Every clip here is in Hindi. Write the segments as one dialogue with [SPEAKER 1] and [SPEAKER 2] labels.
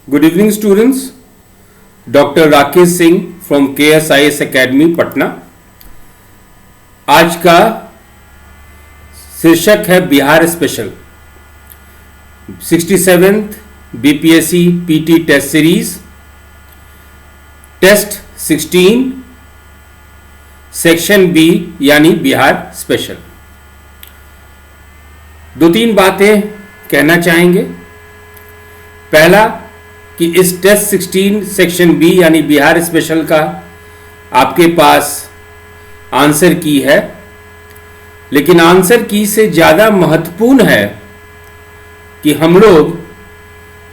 [SPEAKER 1] Good evening, students. Doctor Rakesh Singh from KSIS academy Patna. आज का शीर्षक है Bihar special 67th BPSC PT test series test 16 section B यानी बिहार स्पेशल। दो तीन बातें कहना चाहेंगे। पहला कि इस टेस्ट 16 सेक्शन बी यानी बिहार स्पेशल का आपके पास आंसर की है, लेकिन आंसर की से ज़्यादा महत्वपूर्ण है कि हम लोग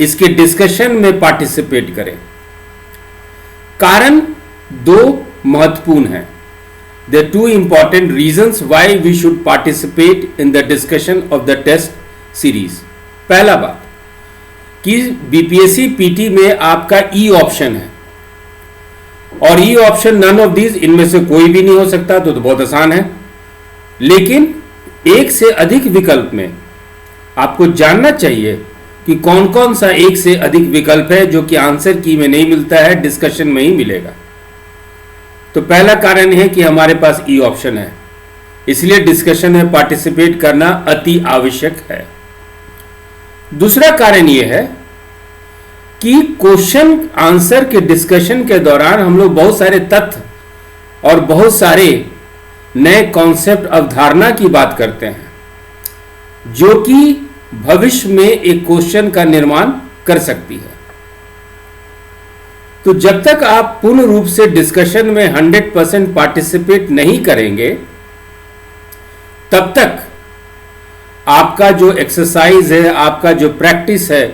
[SPEAKER 1] इसके डिस्कशन में पार्टिसिपेट करें। कारण दो महत्वपूर्ण हैं। There are two important reasons why we should participate in the discussion of the test series. पहला बात कि बीपीएससी पीटी में आपका ई ऑप्शन है और E option none of these, इनमें से कोई भी नहीं हो सकता तो बहुत आसान है। लेकिन एक से अधिक विकल्प में आपको जानना चाहिए कि कौन कौन सा एक से अधिक विकल्प है जो कि आंसर की में नहीं मिलता है, डिस्कशन में ही मिलेगा। तो पहला कारण है कि हमारे पास ई ऑप्शन है, इसलिए डिस्कशन में पार्टिसिपेट करना अति आवश्यक है। दूसरा कारण यह है कि क्वेश्चन आंसर के डिस्कशन के दौरान हम लोग बहुत सारे तथ्य और बहुत सारे नए कॉन्सेप्ट अवधारणा की बात करते हैं जो कि भविष्य में एक क्वेश्चन का निर्माण कर सकती है। तो जब तक आप पूर्ण रूप से डिस्कशन में 100% पार्टिसिपेट नहीं करेंगे तब तक आपका जो एक्सरसाइज है, आपका जो प्रैक्टिस है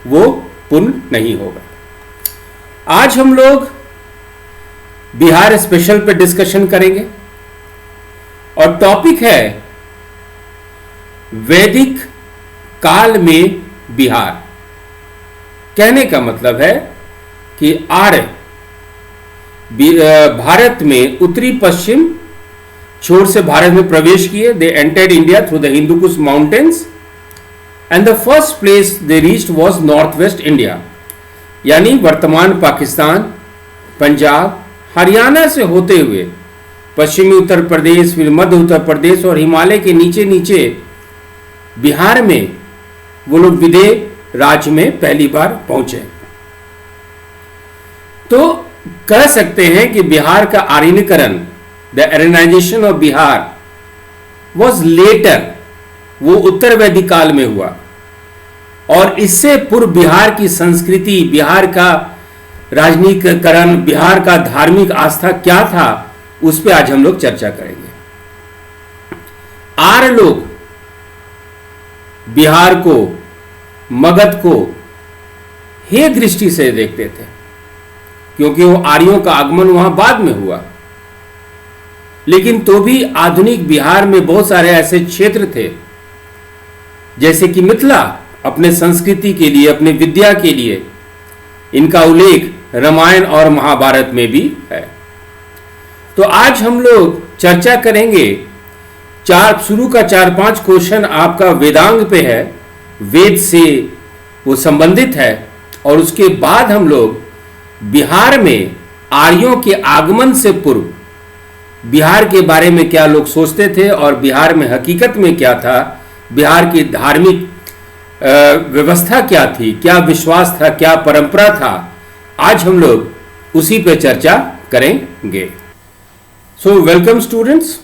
[SPEAKER 1] वो पूर्ण नहीं होगा। आज हम लोग बिहार स्पेशल पे डिस्कशन करेंगे और टॉपिक है वैदिक काल में बिहार। कहने का मतलब है कि आर्य भारत में उत्तरी पश्चिम छोर से भारत में प्रवेश किए। They entered India through the Hindu Kush mountains and the first place they reached was north west India, यानी वर्तमान पाकिस्तान, पंजाब, हरियाणा से होते हुए पश्चिमी उत्तर प्रदेश, फिर मध्य उत्तर प्रदेश और हिमालय के नीचे नीचे बिहार में वो लोग विदेह राज्य में पहली बार पहुंचे। तो कह सकते हैं कि बिहार का आर्यनीकरण, the Aryanisation of Bihar was later, वो उत्तर वैदिक काल में हुआ। और इससे पूर्व बिहार की संस्कृति, बिहार का राजनीतिकरण, बिहार का धार्मिक आस्था क्या था, उस पर आज हम लोग चर्चा करेंगे। आर्य लोग बिहार को, मगध को हे दृष्टि से देखते थे क्योंकि वो आर्यों का आगमन वहां बाद में हुआ। लेकिन तो भी आधुनिक बिहार में बहुत सारे ऐसे क्षेत्र थे जैसे कि मिथिला, अपने संस्कृति के लिए, अपने विद्या के लिए, इनका उल्लेख रामायण और महाभारत में भी है। तो आज हम लोग चर्चा करेंगे। शुरू का 4-5 क्वेश्चन आपका वेदांग पे है, वेद से वो संबंधित है, और उसके बाद हम लोग बिहार में आर्यों के आगमन से पूर्व बिहार के बारे में क्या लोग सोचते थे और बिहार में हकीकत में क्या था, बिहार की धार्मिक व्यवस्था क्या थी, क्या विश्वास था, क्या परंपरा था, आज हम लोग उसी पे चर्चा करेंगे। So welcome students.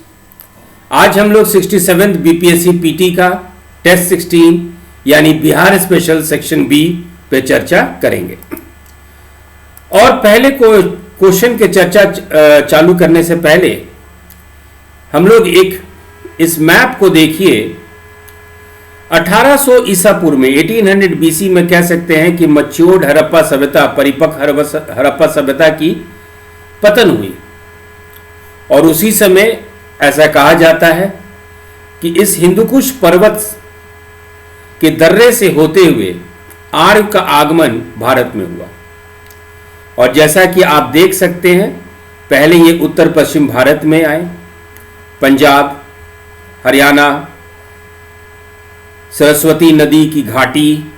[SPEAKER 1] आज हम लोग 67th BPSC PT का टेस्ट 16 यानी बिहार स्पेशल सेक्शन बी पे चर्चा करेंगे। और पहले क्वेश्चन के चर्चा चालू करने से पहले हम लोग एक इस मैप को देखिए। 1800 ईसा पूर्व में, 1800 BC में कह सकते हैं कि मैच्योर्ड हड़प्पा सभ्यता, परिपक्व हड़प्पा सभ्यता की पतन हुई। और उसी समय ऐसा कहा जाता है कि इस हिंदुकुश पर्वत के दर्रे से होते हुए आर्य का आगमन भारत में हुआ। और जैसा कि आप देख सकते हैं, पहले ये उत्तर पश्चिम भारत में आए, पंजाब, हरियाणा, सरस्वती नदी की घाटी,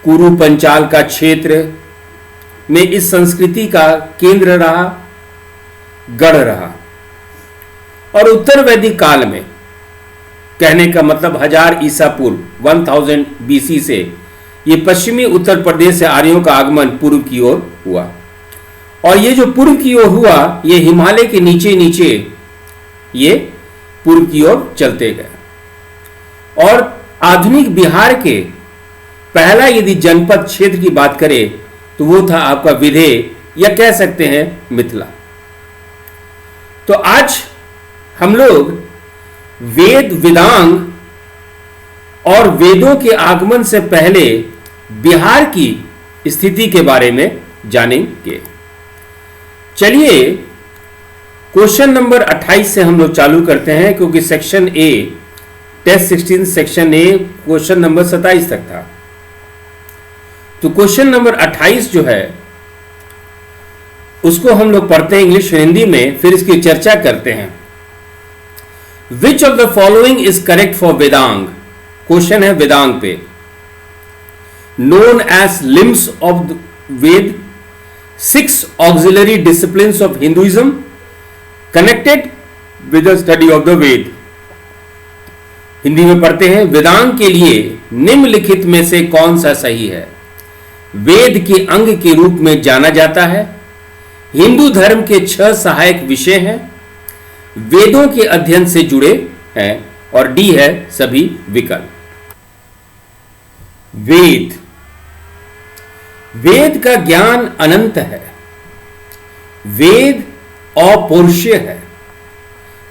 [SPEAKER 1] कुरु पंचाल का क्षेत्र में इस संस्कृति का केंद्र रहा, गढ़ रहा। और उत्तर वैदिक काल में, कहने का मतलब 1000 ईसा पूर्व 1000 बीसी से, ये पश्चिमी उत्तर प्रदेश से आर्यों का आगमन पूर्व की ओर हुआ। और ये जो पूर्व की ओर हुआ, ये हिमालय के नीचे नीचे ये पूर्व की ओर चलते गए। और आधुनिक बिहार के पहला यदि जनपद क्षेत्र की बात करें तो वो था आपका विधेय, या कह सकते हैं मिथिला। तो आज हम लोग वेद, वेदांग और वेदों के आगमन से पहले बिहार की स्थिति के बारे में जानेंगे। चलिए क्वेश्चन नंबर 28 से हम लोग चालू करते हैं, क्योंकि section A, test 16 section A question number 27 तक था। तो क्वेश्चन नंबर 28 जो है उसको हम लोग पढ़ते हैं इंग्लिश हिंदी में, फिर इसकी चर्चा करते हैं। Which of the following is correct for Vedanga? Question है वेदांग पे। Known as limbs of the Veda, 6 auxiliary disciplines of Hinduism connected with the study of the Veda. Hindi में पढ़ते हैं, वेदांग के लिए निम्नलिखित में से कौन सा सही है? वेद के अंग के रूप में जाना जाता है, हिंदू धर्म के 6 सहायक विषय हैं, वेदों के अध्ययन से जुड़े हैं, और डी है सभी विकल्प। वेद, वेद का ज्ञान अनंत है, वेद अपौरुषेय है।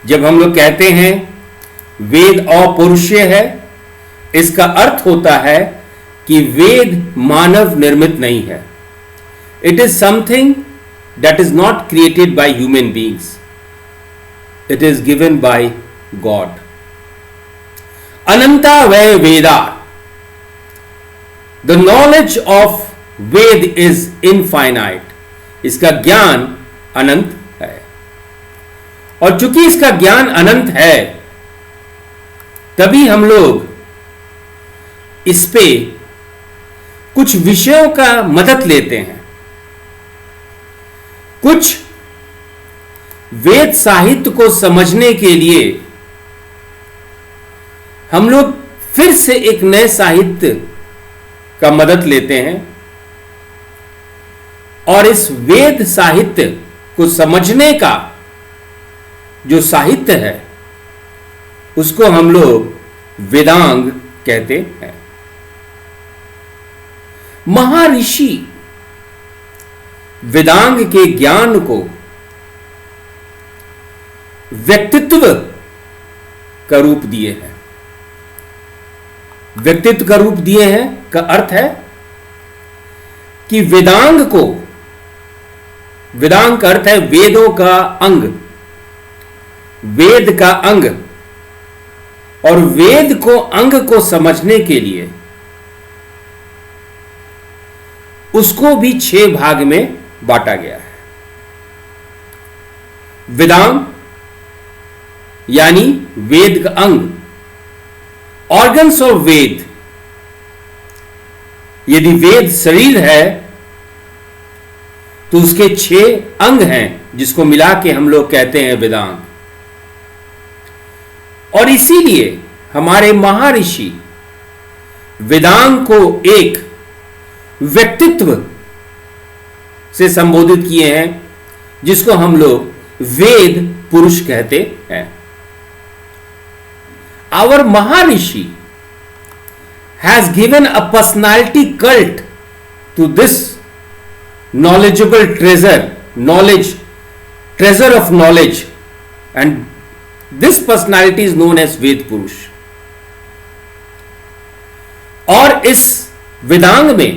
[SPEAKER 1] जब हम लोग कहते हैं वेद अपौरुषेय है, इसका अर्थ होता है कि वेद मानव निर्मित नहीं है। It is something that is not created by human beings, it is given by god. अनंता वै वेदा, the knowledge of Veda is infinite. इसका ज्ञान अनंत है, और चूंकि इसका ज्ञान अनंत है, तभी हम लोग इस पे कुछ विषयों का मदद लेते हैं। कुछ वेद साहित्य को समझने के लिए हम लोग फिर से एक नए साहित्य का मदद लेते हैं, और इस वेद साहित्य को समझने का जो साहित्य है उसको हम लोग वेदांग कहते हैं। महर्षि वेदांग के ज्ञान को व्यक्तित्व का रूप दिए हैं। व्यक्तित्व का रूप दिए हैं का अर्थ है कि वेदांग को, वेदांग का अर्थ है वेदों का अंग, वेद का अंग, और वेद को अंग को समझने के लिए उसको भी 6 भाग में बांटा गया है। वेदांग यानी वेद का अंग, ऑर्गन्स ऑफ वेद। यदि वेद शरीर है तो उसके 6 अंग हैं, जिसको मिला के हम लोग कहते हैं वेदांग। और इसीलिए हमारे महर्षि वेदांग को एक व्यक्तित्व से संबोधित किए हैं, जिसको हम लोग वेद पुरुष कहते हैं। Our maharshi has given a personality cult to this knowledgeable treasure of knowledge, and this personality is known as Ved Purush। और इस वेदांग में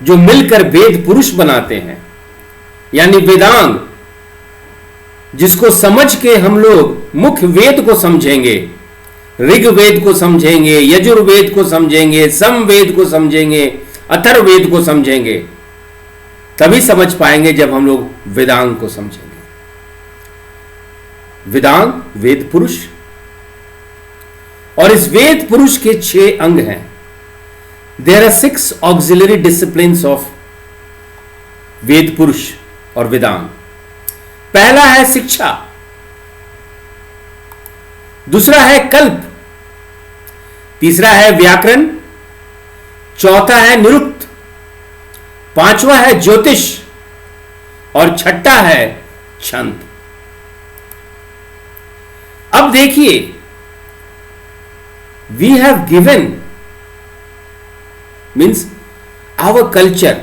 [SPEAKER 1] जो मिलकर वेद पुरुष बनाते हैं, यानी वेदांग जिसको समझ के हम लोग मुख्य वेद को समझेंगे, ऋग्वेद को समझेंगे, यजुर्वेद को समझेंगे, समवेद को समझेंगे, अथर्ववेद को समझेंगे, तभी समझ पाएंगे जब हम लोग वेदांग को समझेंगे। वेदांग वेद पुरुष, और इस वेद पुरुष के 6 अंग हैं। There are 6 auxiliary disciplines of Veda Purusha और वेदांग। पहला है शिक्षा, दूसरा है कल्प, तीसरा है व्याकरण, चौथा है निरुक्त, पांचवा है ज्योतिष और छठा है छंद। अब देखिए, we have given means our culture,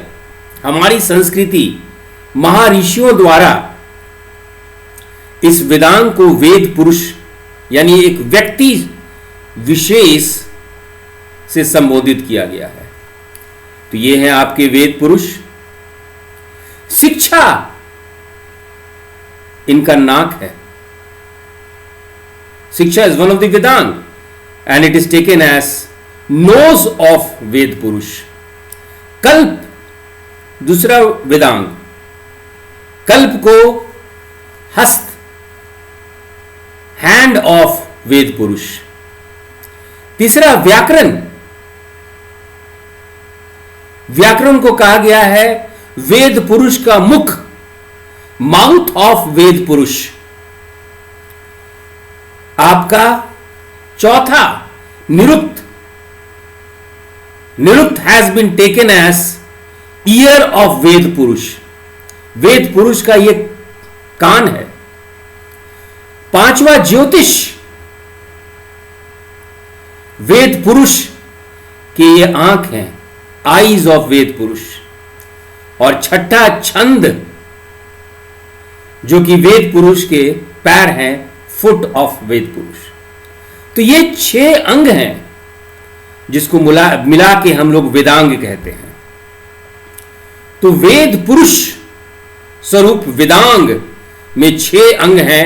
[SPEAKER 1] हमारी संस्कृति महर्षियों द्वारा इस वेदांग को वेद पुरुष यानी एक व्यक्ति विशेष से संबोधित किया गया है। तो ये है आपके वेद पुरुष। शिक्षा इनका नाक है। Shiksha is one of the Vedanga and it is taken as nose of Veda Purusha. Kalpa दूसरा वेदांग, कल्प को हस्त हैंड ऑफ वेद पुरुष। तीसरा व्याकरण, व्याकरण को कहा गया है वेद पुरुष का मुख, माउथ ऑफ वेद पुरुष। आपका चौथा Nirukta, Nirukta has been taken as ear of Veda Purusha, Veda पुरुष का यह कान है। पांचवा ज्योतिष, वेद पुरुष के ये आंख हैं, आईज ऑफ वेद पुरुष। और छठा छंद, जो कि वेद पुरुष के पैर हैं, फुट ऑफ वेद पुरुष। तो ये 6 अंग हैं जिसको मिला के हम लोग वेदांग कहते हैं। तो वेद पुरुष स्वरूप वेदांग में 6 अंग हैं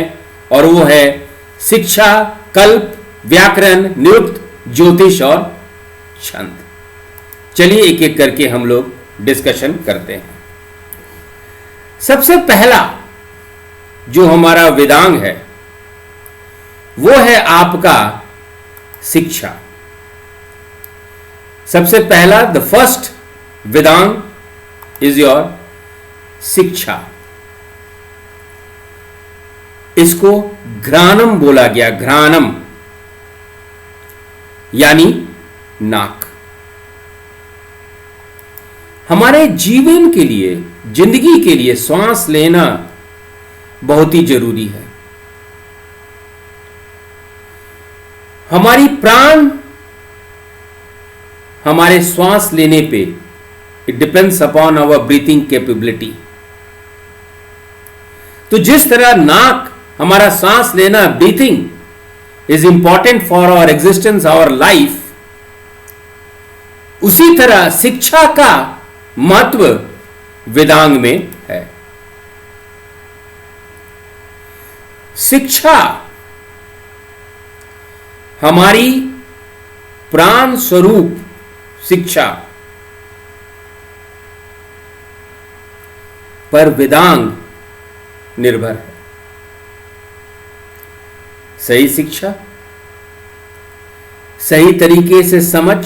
[SPEAKER 1] और वो है शिक्षा, कल्प, व्याकरण, निरुक्त, ज्योतिष और छंद। चलिए एक एक करके हम लोग डिस्कशन करते हैं। सबसे पहला जो हमारा वेदांग है वो है आपका शिक्षा। सबसे पहला, the first Vedang is your शिक्षा। इसको घ्राणम बोला गया, घ्राणम यानी नाक। हमारे जीवन के लिए, जिंदगी के लिए श्वास लेना बहुत ही जरूरी है। हमारी प्राण हमारे श्वास लेने पे, it depends upon our breathing capability. तो जिस तरह नाक हमारा सांस लेना, breathing is important for our existence, our life, उसी तरह शिक्षा का महत्व वेदांग में है। शिक्षा हमारी प्राण स्वरूप शिक्षा पर वेदांग निर्भर है। सही शिक्षा, सही तरीके से समझ,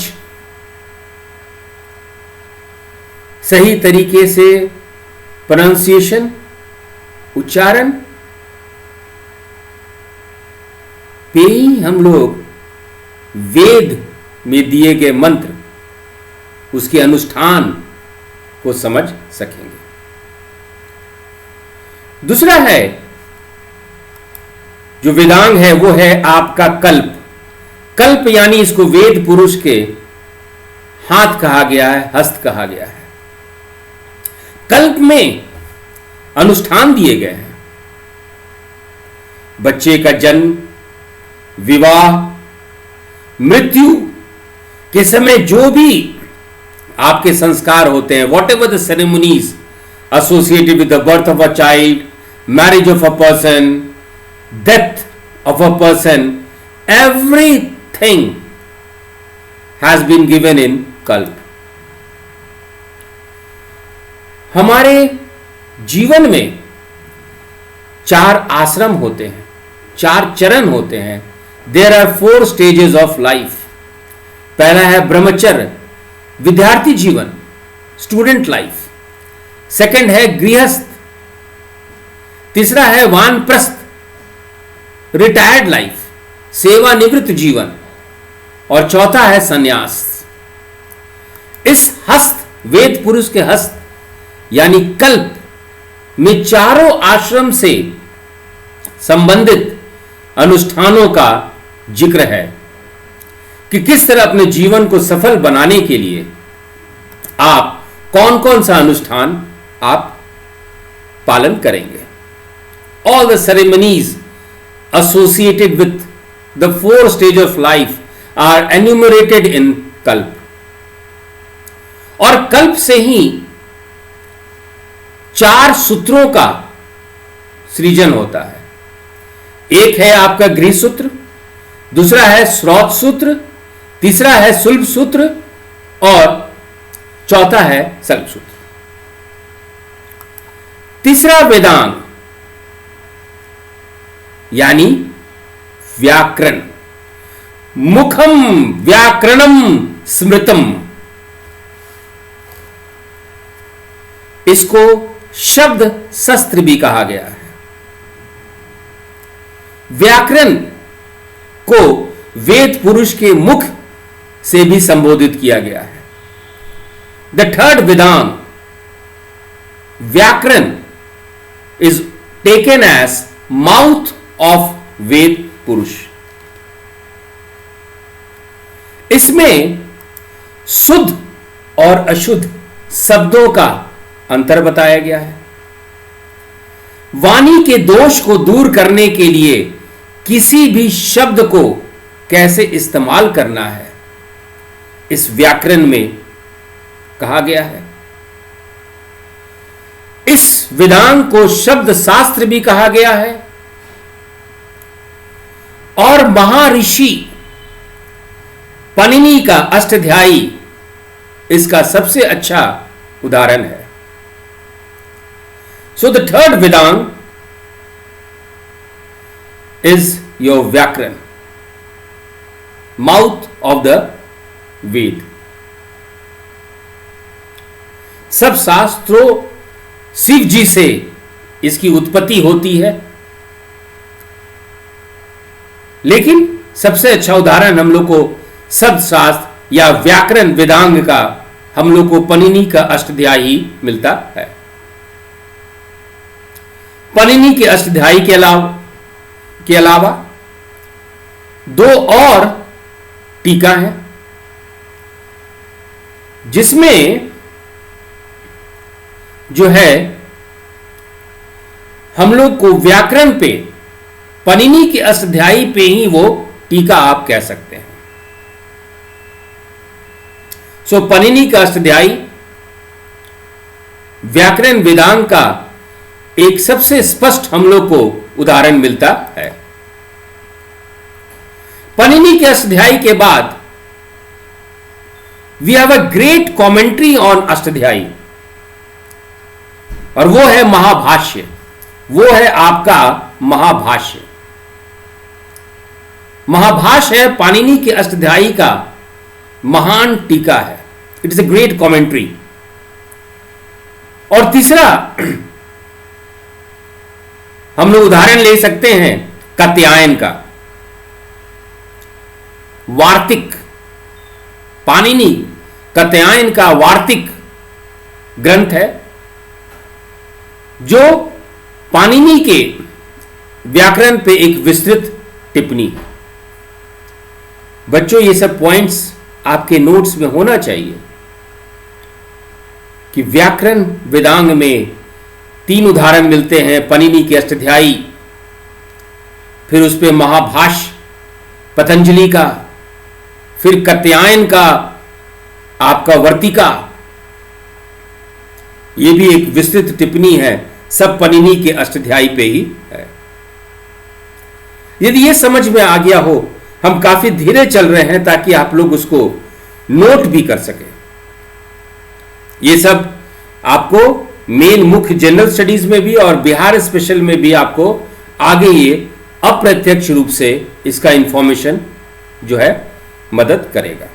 [SPEAKER 1] सही तरीके से प्रोनाउंसिएशन, उच्चारण पे ही हम लोग वेद में दिए गए मंत्र, उसके अनुष्ठान को समझ सकेंगे। दूसरा है जो वेदांग है वो है आपका कल्प। कल्प यानी इसको वेद पुरुष के हाथ कहा गया है, हस्त कहा गया है। कल्प में अनुष्ठान दिए गए हैं। बच्चे का जन्म, विवाह, मृत्यु के समय जो भी आपके संस्कार होते हैं, what ever the ceremonies associated with the birth of a child, marriage of a person, death of a person, everything has been given in kalp. हमारे जीवन में 4 आश्रम होते हैं, 4 चरण होते हैं। There are 4 stages of life. पहला है ब्रह्मचर्य विद्यार्थी जीवन, स्टूडेंट लाइफ। सेकंड है गृहस्थ। तीसरा है वानप्रस्थ, रिटायर्ड लाइफ, सेवानिवृत्त जीवन। और चौथा है संन्यास। इस हस्त, वेद पुरुष के हस्त यानी कल्प में चारों आश्रम से संबंधित अनुष्ठानों का जिक्र है कि किस तरह अपने जीवन को सफल बनाने के लिए आप कौन कौन सा अनुष्ठान आप पालन करेंगे। All the ceremonies associated with the 4 stage of life are enumerated in Kalpa. और कल्प से ही 4 सूत्रों का सृजन होता है। एक है आपका गृह सूत्र, दूसरा है स्रोत सूत्र, तीसरा है सुलभ सूत्र और चौथा है सल्प सूत्र। तीसरा वेदांग यानी व्याकरण। मुखम व्याकरणम स्मृतम, इसको शब्द शस्त्र भी कहा गया है। व्याकरण को वेद पुरुष के मुख से भी संबोधित किया गया है। The third Vedanga, Vyakarana, is taken as mouth of Veda Purusha. इसमें शुद्ध और अशुद्ध शब्दों का अंतर बताया गया है। वाणी के दोष को दूर करने के लिए किसी भी शब्द को कैसे इस्तेमाल करना है, इस व्याकरण में कहा गया है। इस वेदांग को शब्द शास्त्र भी कहा गया है और महर्षि पनिनी का अष्टाध्यायी इसका सबसे अच्छा उदाहरण है। So the third Vedang is your व्याकरण, माउथ ऑफ द वेद। सब शास्त्रों शिव जी से इसकी उत्पत्ति होती है, लेकिन सबसे अच्छा उदाहरण हम लोग को शब्द शास्त्र या व्याकरण वेदांग का हम लोग को पनिनी का अष्टाध्यायी मिलता है। पनिनी के अष्टाध्यायी के अलावा 2 और टीका है, जिसमें जो है हम लोग को व्याकरण पे पनिनी के अष्टाध्यायी पे ही वो टीका आप कह सकते हैं। सो पनिनी का अष्टाध्यायी व्याकरण वेदांग का एक सबसे स्पष्ट हम लोग को उदाहरण मिलता है। पनिनी के अष्टाध्यायी के बाद we have a great commentary on Ashtadhyayi, और वो है महाभाष्य। वो है आपका महाभाष्य। महाभाष्य है पाणिनि के अष्टाध्यायी का महान टीका है। It is a great commentary. और तीसरा हम लोग उदाहरण ले सकते हैं कात्यायन का। वार्तिक, पाणिनि कात्यायन का वार्तिक ग्रंथ है, जो पाणिनि के व्याकरण पे एक विस्तृत टिप्पणी है। बच्चों, ये सब पॉइंट्स आपके नोट्स में होना चाहिए कि व्याकरण वेदांग में 3 उदाहरण मिलते हैं। पनिनी के अष्टाध्यायी, फिर उस पे महाभाष्य पतंजलि का, फिर कात्यायन का आपका वर्तिका, ये भी एक विस्तृत टिप्पणी है, सब पनिनी के अष्टाध्यायी पे ही है। यदि ये समझ में आ गया हो, हम काफी धीरे चल रहे हैं ताकि आप लोग उसको नोट भी कर सकें। ये सब आपको मेन मुख्य जनरल स्टडीज में भी और बिहार स्पेशल में भी आपको आगे ये अप्रत्यक्ष रूप से इसका इंफॉर्मेशन जो है मदद करेगा।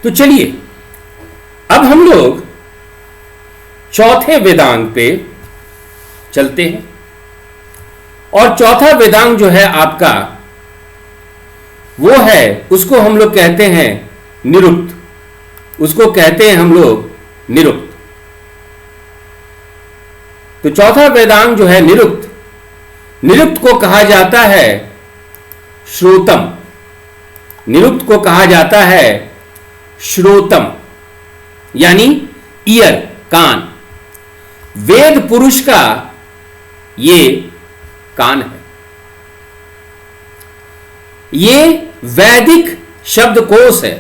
[SPEAKER 1] तो चलिए अब हम लोग चौथे वेदांग पे चलते हैं। और चौथा वेदांग जो है आपका वो है, उसको हम लोग कहते हैं निरुक्त। उसको कहते हैं हम लोग निरुक्त। तो चौथा वेदांग जो है निरुक्त, निरुक्त को कहा जाता है श्रोतम। निरुक्त को कहा जाता है श्रोतम, यानी ईयर, कान। वेद पुरुष का ये कान है। ये वैदिक शब्दकोश है।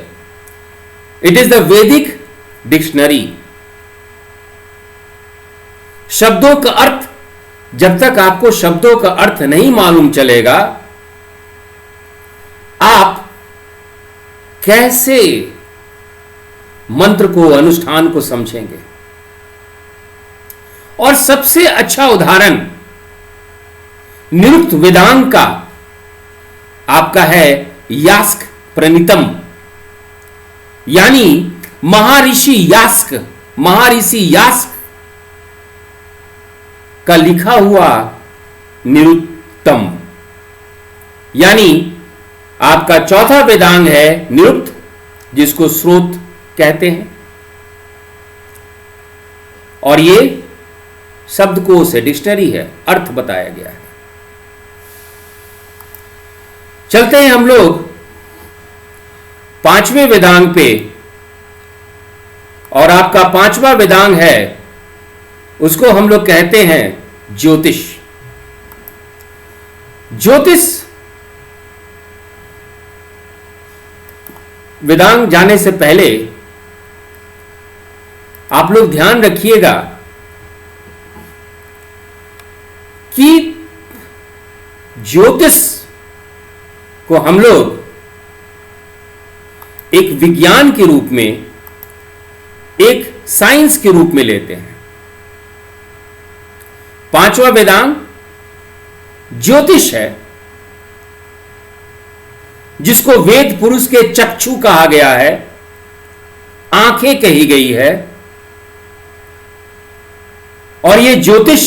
[SPEAKER 1] इट इज द वैदिक डिक्शनरी। शब्दों का अर्थ, जब तक आपको शब्दों का अर्थ नहीं मालूम चलेगा, आप कैसे मंत्र को, अनुष्ठान को समझेंगे। और सबसे अच्छा उदाहरण निरुक्त वेदांग का आपका है यास्क प्रणीतम, यानी महर्षि यास्क, महर्षि यास्क का लिखा हुआ निरुक्तम, यानी आपका चौथा वेदांग है निरुक्त, जिसको स्रोत कहते हैं। और ये शब्दकोश है, डिक्शनरी है, अर्थ बताया गया है। चलते हैं हम लोग पांचवें वेदांग पे। और आपका पांचवा वेदांग है, उसको हम लोग कहते हैं ज्योतिष। ज्योतिष वेदांग जाने से पहले आप लोग ध्यान रखिएगा कि ज्योतिष को हम लोग एक विज्ञान के रूप में, एक साइंस के रूप में लेते हैं। पांचवा वेदांग ज्योतिष है, जिसको वेद पुरुष के चक्षु कहा गया है, आंखें कही गई है। और ये ज्योतिष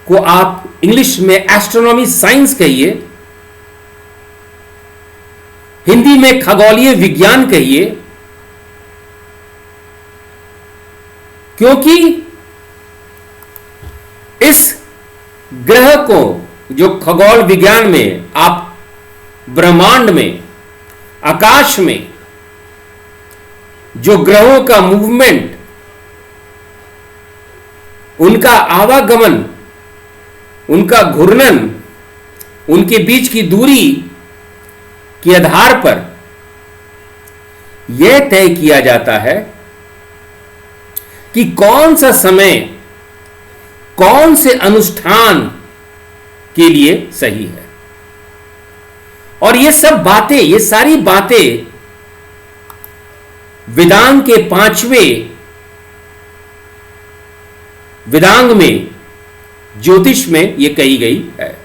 [SPEAKER 1] को आप इंग्लिश में एस्ट्रोनॉमी साइंस कहिए, हिंदी में खगोलीय विज्ञान कहिए, क्योंकि इस ग्रह को, जो खगोल विज्ञान में आप ब्रह्मांड में, आकाश में जो ग्रहों का मूवमेंट, उनका आवागमन, उनका घूर्णन, उनके बीच की दूरी के आधार पर यह तय किया जाता है कि कौन सा समय कौन से अनुष्ठान के लिए सही है। और ये सब बातें, ये सारी बातें वेदांग के पांचवें वेदांग में, ज्योतिष में ये कही गई है।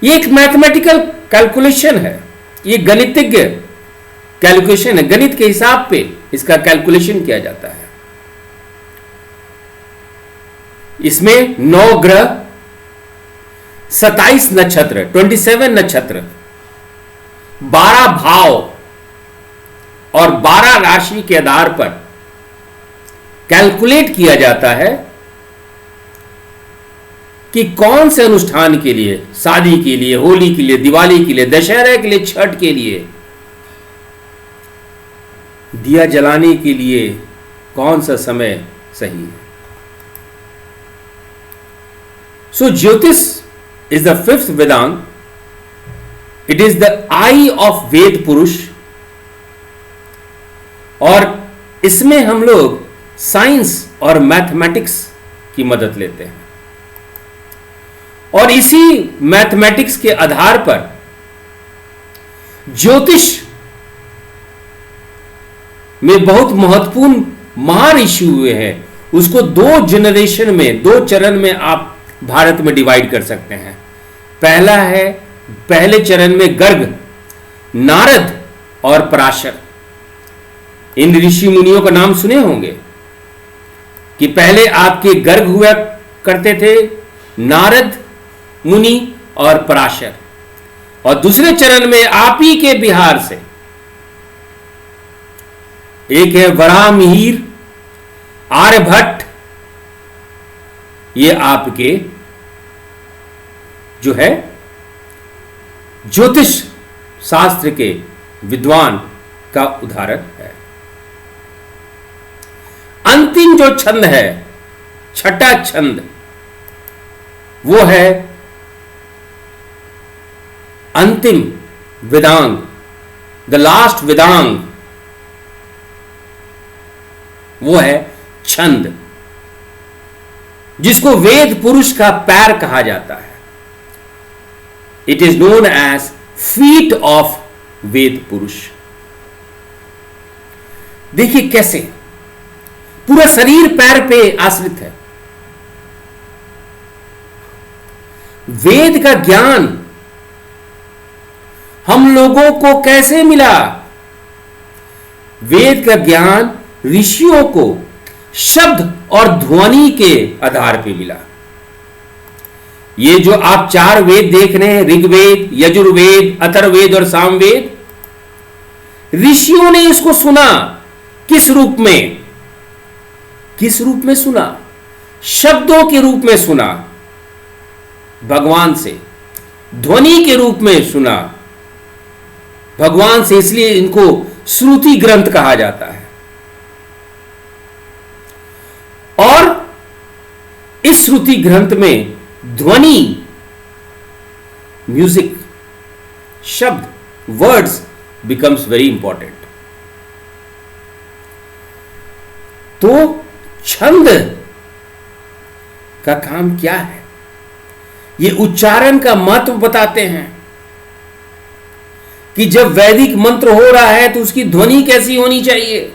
[SPEAKER 1] ये एक मैथमेटिकल कैलकुलेशन है, ये गणितज्ञ कैलकुलेशन है। गणित के हिसाब पे इसका कैलकुलेशन किया जाता है। इसमें 9 ग्रह, 27 नक्षत्र, 27 नक्षत्र, 12 भाव और 12 राशि के आधार पर कैलकुलेट किया जाता है कि कौन से अनुष्ठान के लिए, शादी के लिए, होली के लिए, दिवाली के लिए, दशहरा के लिए, छठ के लिए, दिया जलाने के लिए कौन सा समय सही है। सो ज्योतिष is the fifth Vedang. It is the eye of वेद पुरुष। और इसमें हम लोग साइंस और मैथमेटिक्स की मदद लेते हैं। और इसी मैथमेटिक्स के आधार पर ज्योतिष में बहुत महत्वपूर्ण महर्षि हुए हैं। उसको 2 जनरेशन में, 2 चरण में आप भारत में डिवाइड कर सकते हैं। पहला है, पहले चरण में गर्ग, नारद और पराशर, इन ऋषि मुनियों का नाम सुने होंगे कि पहले आपके गर्ग हुआ करते थे नारद मुनि और पराशर, और दूसरे चरण में आप ही के बिहार से एक है वराहमिहिर, आर्यभट्ट, ये आपके जो है ज्योतिष शास्त्र के विद्वान का उदाहरण है। अंतिम जो छंद है, छठा छंद, वो है अंतिम वेदांग, द लास्ट वेदांग, वो है छंद, जिसको वेद पुरुष का पैर कहा जाता है। It is known as feet of Veda Purusha. देखिए कैसे पूरा शरीर पैर पे आश्रित है। वेद का ज्ञान हम लोगों को कैसे मिला? वेद का ज्ञान ऋषियों को शब्द और ध्वनि के आधार पर मिला। ये जो आप चार वेद देख रहे हैं, ऋग्वेद, यजुर्वेद, अथर्ववेद और सामवेद, ऋषियों ने इसको सुना किस रूप में? किस रूप में सुना? शब्दों के रूप में सुना, भगवान से, ध्वनि के रूप में सुना भगवान से, इसलिए इनको श्रुति ग्रंथ कहा जाता है। और इस श्रुति ग्रंथ में ध्वनि, म्यूजिक, शब्द, वर्ड्स बिकम्स वेरी इंपॉर्टेंट। तो छंद का काम क्या है? ये उच्चारण का महत्व बताते हैं कि जब वैदिक मंत्र हो रहा है तो उसकी ध्वनि कैसी होनी चाहिए,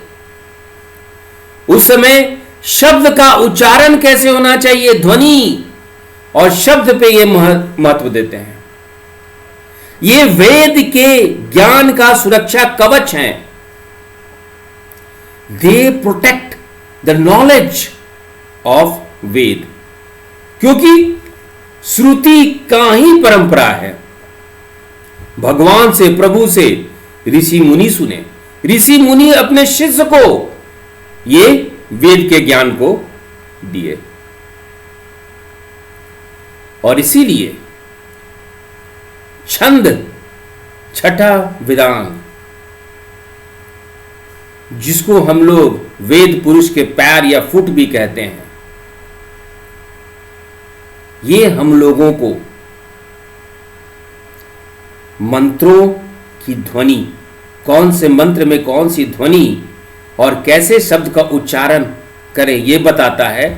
[SPEAKER 1] उस समय शब्द का उच्चारण कैसे होना चाहिए, ध्वनि और शब्द पे ये महत्व देते हैं। ये वेद के ज्ञान का सुरक्षा कवच है। They protect the knowledge of Veda, क्योंकि श्रुति का ही परंपरा है। भगवान से, प्रभु से ऋषि मुनि सुने, ऋषि मुनि अपने शिष्य को ये वेद के ज्ञान को दिए, और इसीलिए छंद छठा वेदांग, जिसको हम लोग वेद पुरुष के पैर या फुट भी कहते हैं, ये हम लोगों को मंत्रों की ध्वनि, कौन से मंत्र में कौन सी ध्वनि और कैसे शब्द का उच्चारण करें, यह बताता है,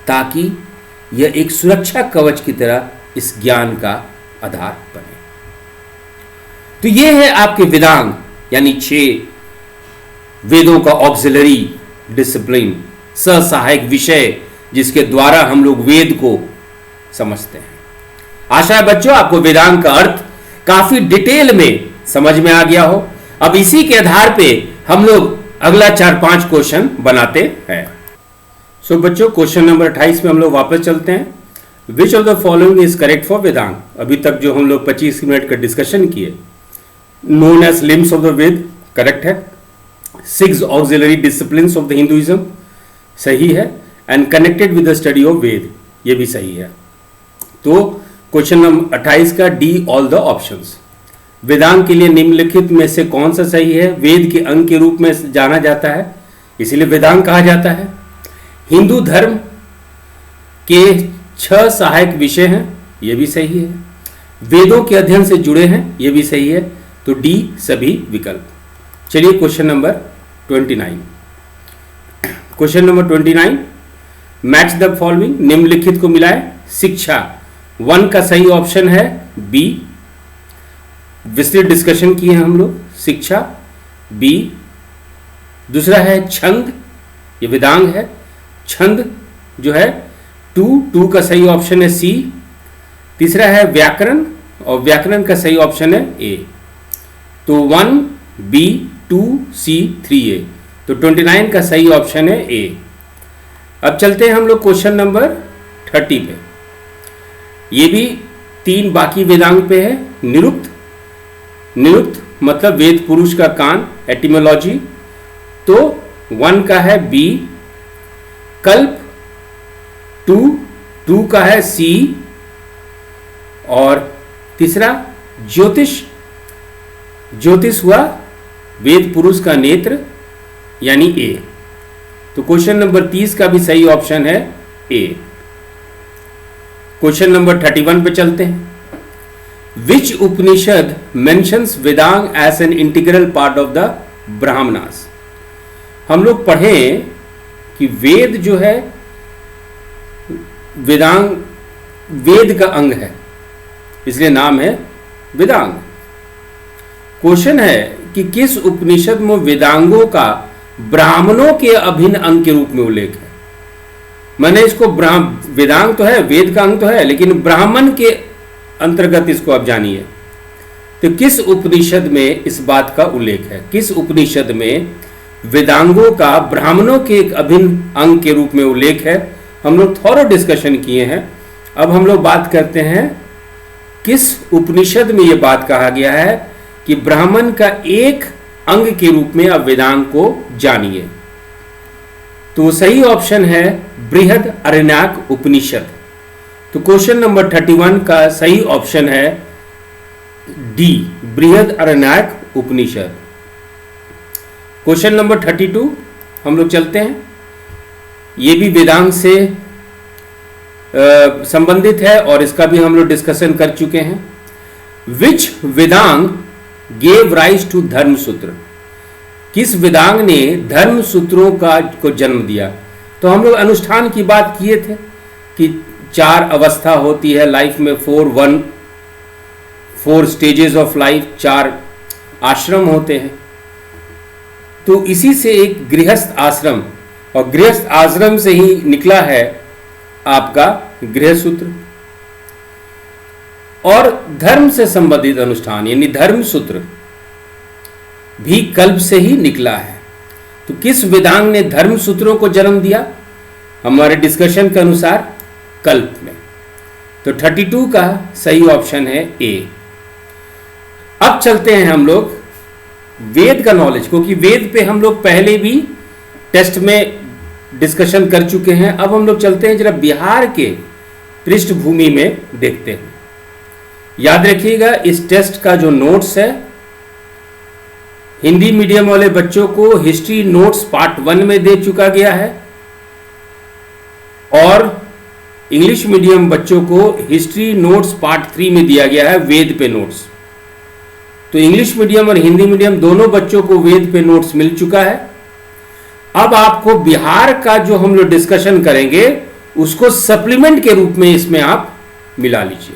[SPEAKER 1] ताकि यह एक सुरक्षा कवच की तरह इस ज्ञान का आधार बने। तो यह है आपके वेदांग, यानी 6 वेदों का ऑक्सिलरी डिसिप्लिन, सहायक विषय, जिसके द्वारा हम लोग वेद को समझते हैं। आशा है बच्चों आपको वेदांग का अर्थ काफी डिटेल में समझ में आ गया हो। अब इसी के आधार पे हम लोग अगला 4-5 क्वेश्चन बनाते हैं। सो बच्चों, क्वेश्चन नंबर 28 में हम लोग वापस चलते हैं। Which of the following is correct for Vedang? अभी तक जो हम लोग 25 मिनट का डिस्कशन किए, known as limbs of the Veda, correct है। 6 auxiliary disciplines of the Hinduism, सही है। And connected with the study of Veda, ये भी सही है। तो क्वेश्चन नंबर 28 का D all the options. Vedang के लिए निम्नलिखित में से कौन सा सही है? वेद के अंग के रूप में जाना जाता है, इसीलिए वेदांग कहा जाता है। हिंदू धर्म के 6 सहायक विषय हैं, यह भी सही है। वेदों के अध्ययन से जुड़े हैं, यह भी सही है। तो डी सभी विकल्प। चलिए question number 29। Question number 29, match the following, निम्नलिखित को मिलाए। शिक्षा 1 का सही ऑप्शन है बी, विस्तृत डिस्कशन किए हैं हम लोग, शिक्षा बी। दूसरा है छंद, ये वेदांग है। छंद जो है 2 का सही ऑप्शन है सी। तीसरा है व्याकरण, और व्याकरण का सही ऑप्शन है ए। तो 1 बी 2 सी 3A। तो 29 का सही ऑप्शन है ए। अब चलते हैं हम लोग क्वेश्चन नंबर 30 पे। ये भी 3 बाकी वेदांग पे है। निरुक्त, निरुक्त मतलब वेद पुरुष का कान, एटिमोलॉजी। तो 1 का है बी। कल्प 2 का है सी। और तीसरा ज्योतिष, ज्योतिष हुआ वेद पुरुष का नेत्र यानी ए। तो क्वेश्चन नंबर 30 का भी सही ऑप्शन है ए। क्वेश्चन नंबर 31 पे चलते हैं। Which Upanishad mentions Vedanga as an integral part of the Brahmanas. हम लोग पढ़ें कि वेद जो है वेदांग वेद का अंग है, इसलिए नाम है वेदांग। क्वेश्चन है कि किस उपनिषद में वेदांगों का ब्राह्मणों के अभिन्न अंग के रूप में उल्लेख है। मैंने इसको वेदांग तो है, वेद का अंग तो है, लेकिन ब्राह्मण के अंतर्गत इसको आप जानिए। तो किस उपनिषद में इस बात का उल्लेख है, किस उपनिषद में वेदांगों का ब्राह्मणों के एक अभिन्न अंग के रूप में उल्लेख है। हम लोग थोड़ा डिस्कशन किए हैं। अब हम लोग बात करते हैं किस उपनिषद में यह बात कहा गया है कि ब्राह्मण का एक अंग के रूप में आप वेदांग को जानिए। तो सही ऑप्शन है बृहद अरण्यक उपनिषद। तो क्वेश्चन नंबर 31 का सही ऑप्शन है डी, बृहद अरण्यक उपनिषद। क्वेश्चन नंबर 32 हम लोग चलते हैं। ये भी वेदांग से संबंधित है और इसका भी हम लोग डिस्कशन कर चुके हैं। विच वेदांग गेव राइज टू धर्म सूत्र। किस वेदांग ने धर्म सूत्रों को जन्म दिया। तो हम लोग अनुष्ठान की बात किए थे कि 4 अवस्था होती है लाइफ में, 4 स्टेजेस ऑफ लाइफ, 4 आश्रम होते हैं। तो इसी से एक गृहस्थ आश्रम, और गृहस्थ आश्रम से ही निकला है आपका गृह सूत्र। और धर्म से संबंधित अनुष्ठान यानी धर्म सूत्र भी कल्प से ही निकला है। तो किस वेदांग ने धर्म सूत्रों को जन्म दिया? हमारे डिस्कशन के अनुसार कल्प में। तो 32 का सही ऑप्शन है ए। अब चलते हैं हम लोग वेद का नॉलेज, क्योंकि वेद पे हम लोग पहले भी टेस्ट में डिस्कशन कर चुके हैं। अब हम लोग चलते हैं जरा बिहार के पृष्ठभूमि में देखते हैं। याद रखिएगा इस टेस्ट का जो नोट्स है, हिंदी मीडियम वाले बच्चों को हिस्ट्री नोट्स पार्ट 1 में दे चुका गया है और इंग्लिश मीडियम बच्चों को हिस्ट्री नोट्स पार्ट 3 में दिया गया है वेद पे नोट्स। तो इंग्लिश मीडियम और हिंदी मीडियम दोनों बच्चों को वेद पे नोट्स मिल चुका है। अब आपको बिहार का जो हम लोग डिस्कशन करेंगे उसको सप्लीमेंट के रूप में इसमें आप मिला लीजिए।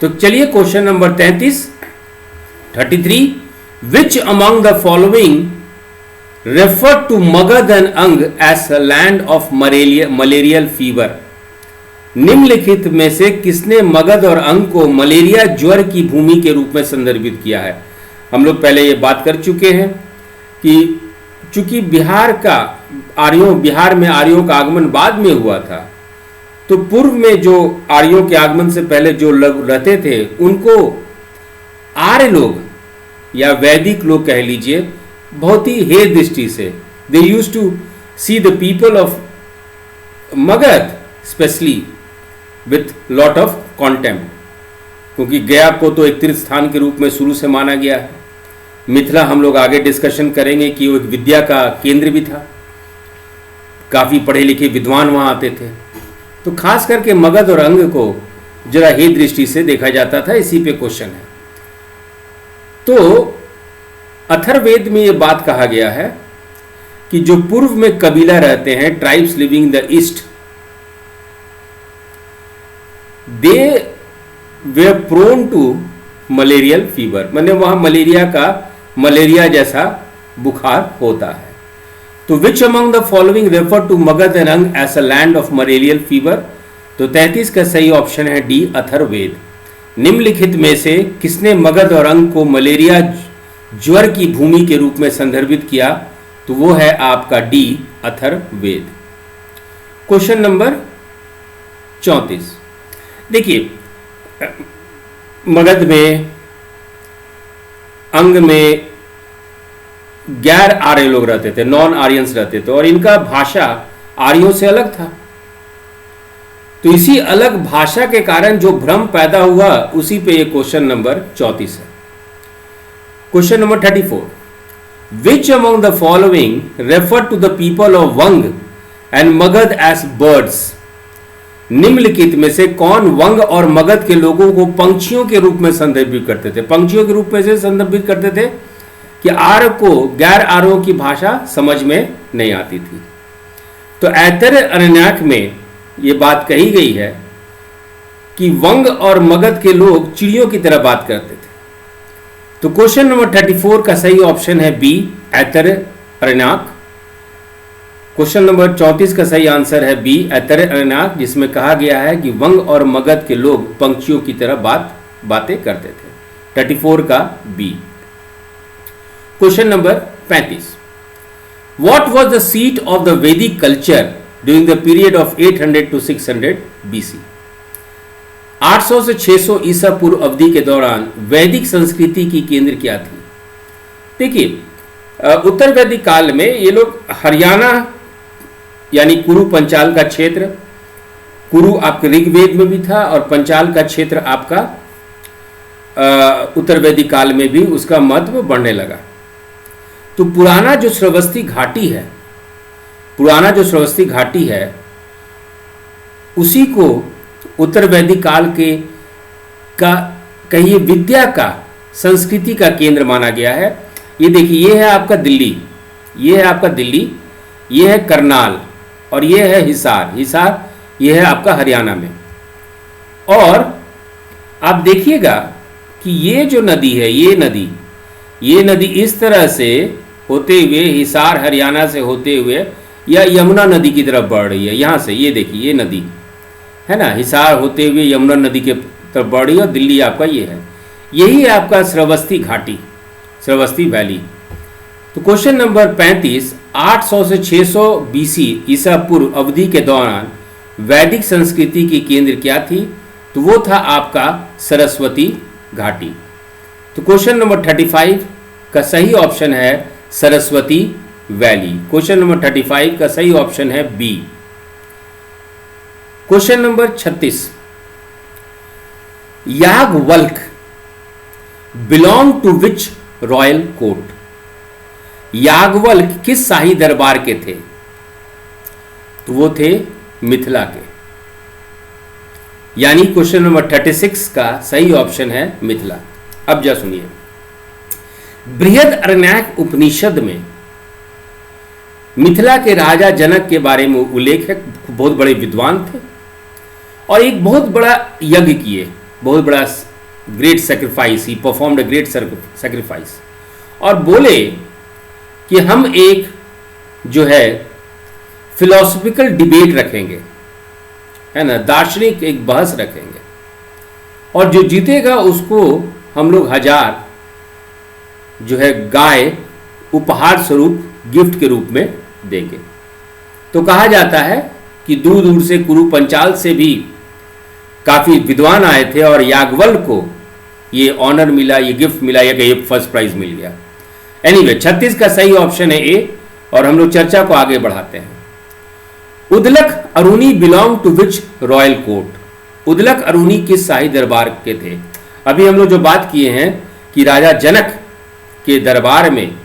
[SPEAKER 1] तो चलिए question number 33 which among the following refer to Magadha and Anga as a land of malarial fever. निम्नलिखित में से किसने मगध और अंग को मलेरिया ज्वर की भूमि के रूप में संदर्भित किया है? हम लोग पहले ये बात कर चुके हैं कि चूंकि बिहार में आर्यों का आगमन बाद में हुआ था, तो पूर्व में जो आर्यों के आगमन से पहले जो लोग रहते थे उनको आर्य लोग या वैदिक लोग कह लीजिए बहुत ही हे दृष्टि से, they used to see the people of Magadha specially with lot of contempt, क्योंकि गया को तो एक तीर्थ स्थान के रूप में शुरू से माना गया है। मिथिला हम लोग आगे डिस्कशन करेंगे कि वो एक विद्या का केंद्र भी था, काफ़ी पढ़े लिखे विद्वान वहाँ आते थे। तो खास करके मगध और अंग को जरा हे दृष्टि से देखा जाता था। इसी पे क्वेश्चन है। तो अथर्ववेद में ये बात कहा गया है कि जो पूर्व में कबीला रहते हैं, tribes living the east, they were prone to malarial fever, माने वहां मलेरिया जैसा बुखार होता है। तो which among the following refer to Magadha and Anga as a land of malarial fever? तो 33 का सही ऑप्शन है डी, अथर्ववेद। निम्नलिखित में से किसने मगध और अंग को मलेरिया ज्वर की भूमि के रूप में संदर्भित किया, तो वो है आपका डी, अथर्ववेद। Question number 34। देखिए, मगध में, अंग में गैर आर्य लोग रहते थे, नॉन आर्यंस रहते थे, और इनका भाषा आर्यों से अलग था। तो इसी अलग भाषा के कारण जो भ्रम पैदा हुआ, उसी पे ये क्वेश्चन नंबर 34 है। Question number 34, which among the following refer to the people of Vanga and Magadha as birds? निम्नलिखित में से कौन वंग और मगध के लोगों को पंक्षियों के रूप में संदर्भित करते थे? पंक्षियों के रूप में से संदर्भित करते थे कि आर्य को गैर आर्यों की भाषा समझ में नहीं आती थी। तो ऐतरेय अरण्यक में ये बात कही गई है कि वंग और मगध के लोग चिड़ियों की तरह बात करते थे। तो क्वेश्चन नंबर 34 का सही ऑप्शन है B, Aitareya Aranyak. Question number 34 का सही आंसर है बी, ऐतरेय अरण्यक, जिसमें कहा गया है कि वंग और मगध के लोग पंक्षियों की तरह बातें करते थे। 34 का B. Question number 35, what was the seat of the Vedic culture during the period of 800 to 600 BC? 800 से 600 ईसा पूर्व अवधि के दौरान वैदिक संस्कृति की केंद्र क्या थी? देखिए, उत्तर वैदिक काल में ये लोग हरियाणा यानी कुरु पंचाल का क्षेत्र, कुरु आपके ऋग्वेद में भी था और पंचाल का क्षेत्र आपका उत्तर वैदिक काल में भी उसका महत्व बढ़ने लगा। तो पुराना जो श्रावस्ती घाटी है, उसी को उत्तर वैदिक काल के का कहिए विद्या का, संस्कृति का केंद्र माना गया है। ये देखिए, ये है आपका दिल्ली, ये है करनाल और ये है हिसार, ये है आपका हरियाणा में। और आप देखिएगा कि ये जो नदी है, ये नदी इस तरह से होते हुए हिसार हरियाणा से होते हुए या यमुना नदी की तरफ बढ़ रही है। यहाँ से ये देखिए, ये नदी है ना, हिसार होते हुए यमुना नदी के तरफ बढ़ रही है और दिल्ली आपका ये है। यही है आपका श्रावस्ती घाटी, श्रावस्ती वैली। तो क्वेश्चन नंबर 35, 800 से 600 BC ईसा पूर्व अवधि के दौरान वैदिक संस्कृति की केंद्र क्या थी? तो वो था आपका सरस्वती घाटी। तो क्वेश्चन नंबर 35 का सही ऑप्शन है सरस्वती वैली। क्वेश्चन नंबर 35 का सही ऑप्शन है B. Question number 36, Yajnavalkya belong to which royal court? Yajnavalkya किस शाही दरबार के थे? तो वो थे मिथिला के, यानी क्वेश्चन नंबर 36 का सही ऑप्शन है मिथिला। अब जा सुनिए, बृहदारण्यक उपनिषद में मिथिला के राजा जनक के बारे में उल्लेख है। बहुत बड़े विद्वान थे और एक बहुत बड़ा यज्ञ किए, बहुत बड़ा great sacrifice, he performed a great sacrifice, और बोले कि हम एक जो है फिलोसॉफिकल डिबेट रखेंगे, है ना, दार्शनिक एक बहस रखेंगे, और जो जीतेगा उसको हम लोग 1000 जो है गाय उपहार स्वरूप गिफ्ट के रूप में देंगे। तो कहा जाता है कि दूर दूर से कुरु पंचाल से भी काफ़ी विद्वान आए थे और याज्ञवल्क्य को ये ऑनर मिला, ये गिफ्ट मिला, ये फर्स्ट प्राइज मिल गया। एनीवे 36 का सही ऑप्शन है ए, और हम लोग चर्चा को आगे बढ़ाते हैं। Uddalaka Aruni belong to which royal court? Uddalaka Aruni किस शाही दरबार के थे? अभी हम लोग जो बात किए हैं कि राजा जनक के दरबार में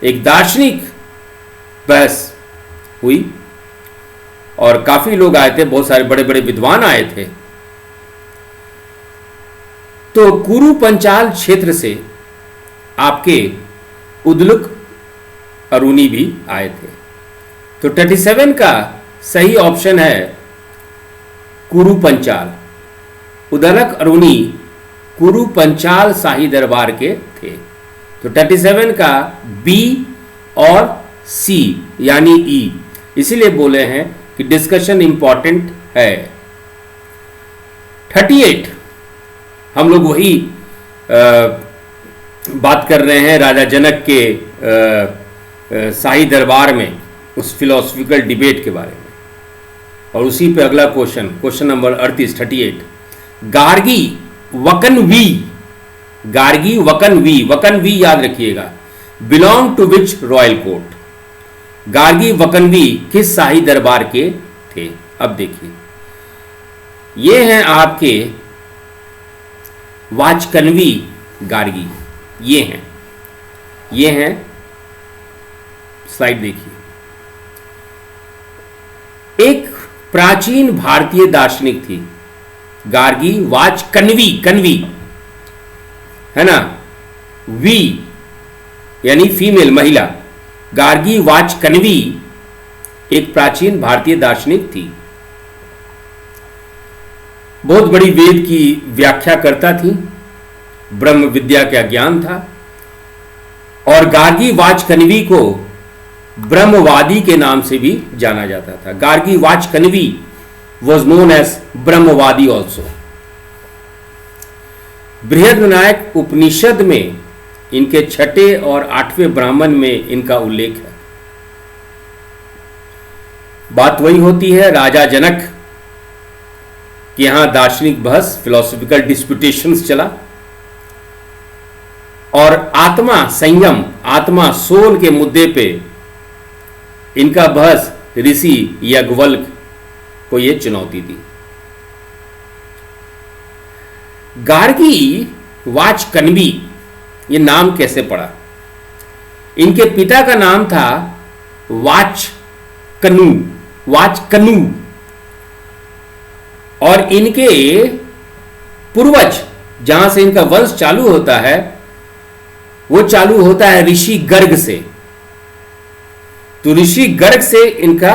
[SPEAKER 1] एक दार्शनिक बहस हुई और काफी लोग आए थे, बहुत सारे बड़े बड़े विद्वान आए थे। तो कुरु पंचाल क्षेत्र से आपके उदलक अरुणी भी आए थे। तो 37 का सही ऑप्शन है कुरु पंचाल। उदलक अरुणी कुरु पंचाल शाही दरबार के थे। तो 37 का बी और सी यानी ई, इसीलिए बोले हैं कि डिस्कशन इंपॉर्टेंट है। 38 हम लोग वही बात कर रहे हैं राजा जनक के शाही दरबार में उस फिलोसफिकल डिबेट के बारे में। और उसी पे अगला question number 38 Gargi Vachaknavi याद रखिएगा, belong to which royal court. Gargi Vachaknavi किस शाही दरबार के थे? अब देखिए, ये हैं आपके वाचकनवी गार्गी, ये हैं स्लाइड देखिए। एक प्राचीन भारतीय दार्शनिक थी गार्गी वाचकनवी है ना, वी यानी फीमेल महिला। गार्गी वाचकनवी एक प्राचीन भारतीय दार्शनिक थी, बहुत बड़ी वेद की व्याख्या करता थी, ब्रह्म विद्या का ज्ञान था। और गार्गी वाचकनवी को ब्रह्मवादी के नाम से भी जाना जाता था। Gargi Vachaknavi was known as Brahmavadi also. Brihadaranyaka Upanishad में इनके 6ठे और 8वें ब्राह्मण में इनका उल्लेख है। बात वही होती है, राजा जनक के यहां दार्शनिक बहस, फिलोसॉफिकल डिस्प्यूटेशंस चला। और आत्मा संयम, आत्मा सोल के मुद्दे पे इनका बहस ऋषि याज्ञवल्क्य को यह चुनौती दी। गार्गी वाचकनवी ये नाम कैसे पड़ा? इनके पिता का नाम था वाचकनु और इनके पूर्वज जहां से इनका वंश चालू होता है वो चालू होता है ऋषि गर्ग से। तो ऋषि गर्ग से इनका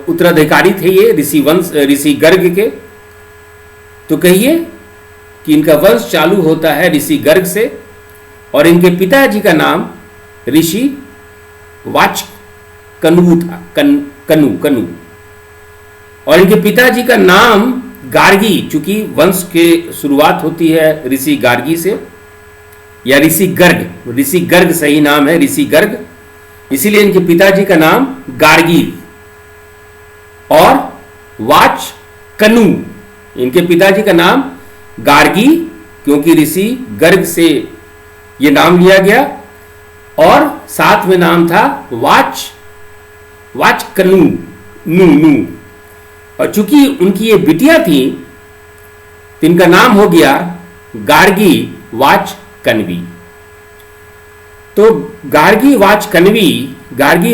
[SPEAKER 1] उत्तराधिकारी थे ये ऋषि गर्ग के। तो कहिए कि इनका वंश चालू होता है ऋषि गर्ग से और इनके पिताजी का नाम ऋषि वाचकनु था, कनु। और इनके पिताजी का नाम गार्गी, चूंकि वंश के शुरुआत होती है ऋषि गार्गी से या ऋषि गर्ग सही नाम है ऋषि गर्ग, इसीलिए इनके पिताजी का नाम गार्गी। और वाचकनु, इनके पिताजी का नाम गार्गी क्योंकि ऋषि गर्ग से ये नाम लिया गया और साथ में नाम था वाचकनु नू। और चूंकि उनकी ये बिटिया थी तो इनका नाम हो गया गार्गी वाचकनवी। तो गार्गी